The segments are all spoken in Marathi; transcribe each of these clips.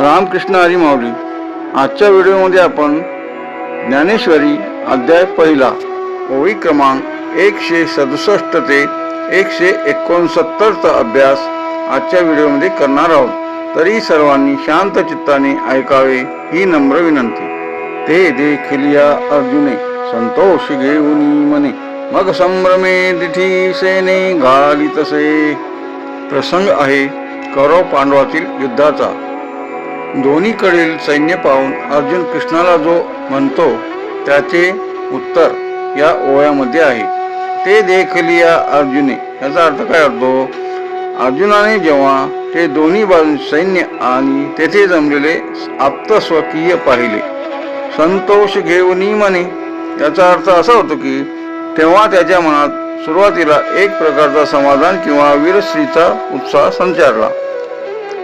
रामकृष्ण हरी माऊली. आजच्या व्हिडिओमध्ये आपण ज्ञानेश्वरी अध्याय पहिला ओळी क्रमांक 167 ते 169 चा अभ्यास आजच्या व्हिडिओमध्ये करणार आहोत. तरी सर्वांनी शांत चित्ताने ऐकावे ही नम्र विनंती. ते देखिलिया अर्जुने संतोष घेऊन मने, मग संभ्रमे दिठी सेने घालितसे. प्रसंग आहे कौरव पांडवातील युद्धाचा. दोन्हीकडील सैन्य पाहून अर्जुन कृष्णाला जो म्हणतो त्याचे उत्तर या ओव्यामध्ये आहे. ते देखलिया अर्जुने याचा अर्थ काय होतो? अर्जुनाने जेव्हा ते दोन्ही बाजू सैन्य आणि तेथे जमलेले आप्तस्वकीय पाहिले, संतोष घेऊन मने याचा अर्थ असा होतो की तेव्हा त्याच्या मनात सुरुवातीला एक प्रकारचा समाधान किंवा वीरश्रीचा उत्साह संचारला.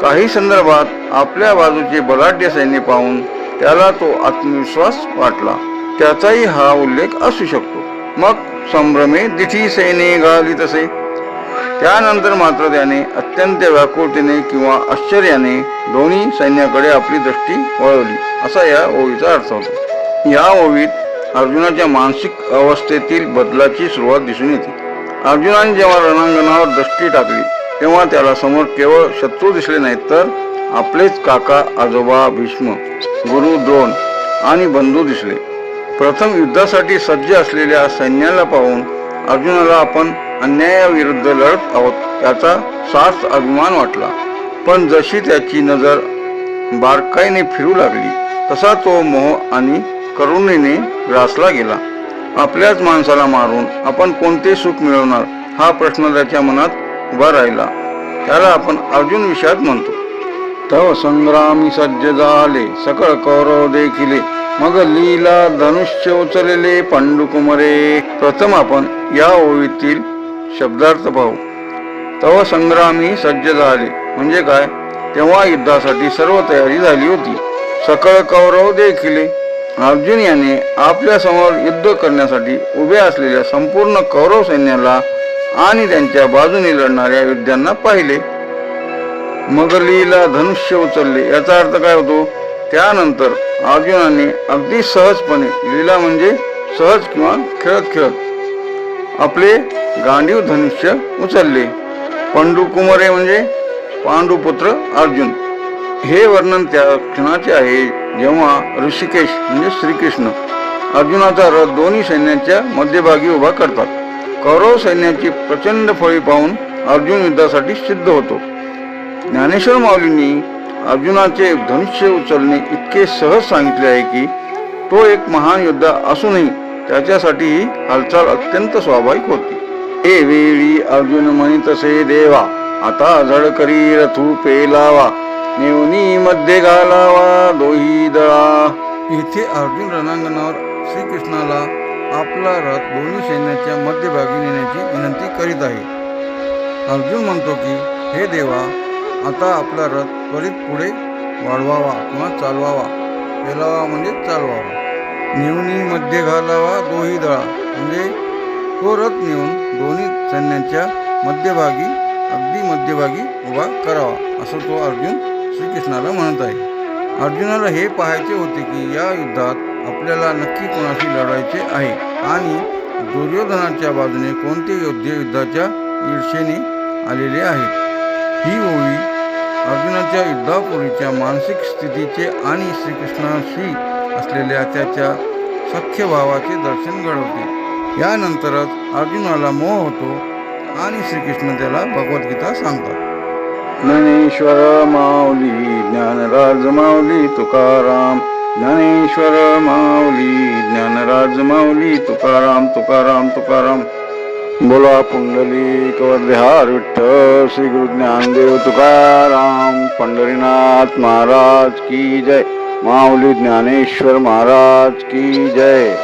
काही संदर्भात आपल्या बाजूचे बलाढ्य सैन्य पाहून त्याला तो आत्मविश्वास वाटला, त्याचाही हा उल्लेख असू शकतो. मग संभ्रमे दिठी सैने घालितसे. त्यानंतर मात्र त्याने अत्यंत व्याकुळतेने किंवा आश्चर्याने दोन्ही सैन्याकडे आपली दृष्टी वळवली, असा या ओळीचा अर्थ होतो. या ओळीत अर्जुनाच्या मानसिक अवस्थेतील बदलाची सुरुवात दिसून येते. अर्जुनाने जेव्हा रणांगणावर दृष्टी टाकली तेव्हा त्याला समोर केवळ शत्रू दिसले नाहीत, तर आपलेच काका आजोबा भीष्म, गुरु द्रोण आणि बंधू दिसले. प्रथम युद्धासाठी सज्ज असलेल्या सैन्याला पाहून अर्जुनाला आपण अन्यायाविरुद्ध लढत आहोत याचा सार्थ अभिमान वाटला. पण जशी त्याची नजर बारकाईने फिरू लागली तसा तो मोह आणि करुणेने ग्रासला गेला. आपल्याच माणसाला मारून आपण कोणते सुख मिळवणार हा प्रश्न त्याच्या मनात उभा राहिला. त्याला आपण अर्जुन विषयात म्हणतो. तव संग्रामी सज्ज झाले सकळ कौरव देखिले, मग लीला धनुष्य उचलले पंडुकुमरे. प्रथम आपण या ओळीतील शब्दार्थ पाहू. तव संग्रामी सज्ज झाले म्हणजे काय? तेव्हा युद्धासाठी सर्व तयारी झाली होती. सकळ कौरव देखिले, अर्जुन याने आपल्या समोर युद्ध करण्यासाठी उभे असलेल्या संपूर्ण कौरव सैन्याला आणि त्यांच्या बाजूने लढणाऱ्या योद्ध्यांना पाहिले. मगलीला धनुष्य उचलले याचा अर्थ काय होतो? त्यानंतर अर्जुनाने अगदी सहजपणे, लीला म्हणजे सहज किंवा खेळत खेळत, आपले गांडीव धनुष्य उचलले. पंडुकुमरे म्हणजे पांडुपुत्र अर्जुन. हे वर्णन त्या क्षणाचे आहे जेव्हा ऋषिकेश म्हणजे श्रीकृष्ण अर्जुनाचा रथ दोन्ही सैन्याच्या मध्यभागी उभा करतात. कौरव सैन्याची प्रचंड फळी पाहून अर्जुन युद्धासाठी सिद्ध होतो. ज्ञानेश्वर माऊलींनी अर्जुनाचे धनुष्य उचलणे इतके सहज सांगितले आहे की तो एक महान योद्धा असूनही त्याच्यासाठी ही हालचाल अत्यंत स्वाभाविक होती. हे वेळी अर्जुन म्हणितसे देवा, आता झड करी रथू पेलावा, नेवनी मध्ये घालावा दोही दळा. इथे अर्जुन रणांगणावर श्रीकृष्णाला आपला रथ दोन्ही सैन्याच्या मध्यभागी नेण्याची विनंती करीत आहे. अर्जुन म्हणतो की हे देवा, आता आपला रथ त्वरित पुढे वाढवावा किंवा चालवावा. पेलावा म्हणजे चालवावा. नेवनी मध्ये घालावा दोही दळा म्हणजे तो रथ नेऊन दोन्ही सैन्याच्या मध्यभागी, अगदी मध्यभागी उभा करावा, असं तो अर्जुन श्रीकृष्णाला म्हणत आहे. अर्जुनाला हे पाहायचे होते की या युद्धात आपल्याला नक्की कोणाशी लढायचे आहे आणि दुर्योधनाच्या बाजूने कोणते योद्धे युद्धाच्या ईर्षेने आलेले आहेत. ही ओळी अर्जुनाच्या युद्धापूर्वीच्या मानसिक स्थितीचे आणि श्रीकृष्णाशी असलेल्या त्याच्या सख्य भावाचे दर्शन घडवते. यानंतरच अर्जुनाला मोह होतो आणि श्रीकृष्ण त्याला भगवद्गीता सांगतात. ज्ञानेश्वर माऊली ज्ञानराज माऊली तुकाराम, ज्ञानेश्वर माऊली ज्ञानराज माऊली तुकाराम तुकाराम तुकाराम. बोला पुंडलिक वरदेहार विठ्ठल श्री गुरु ज्ञानदेव तुकाराम. पंढरीनाथ महाराज की जय. माऊली ज्ञानेश्वर महाराज की जय.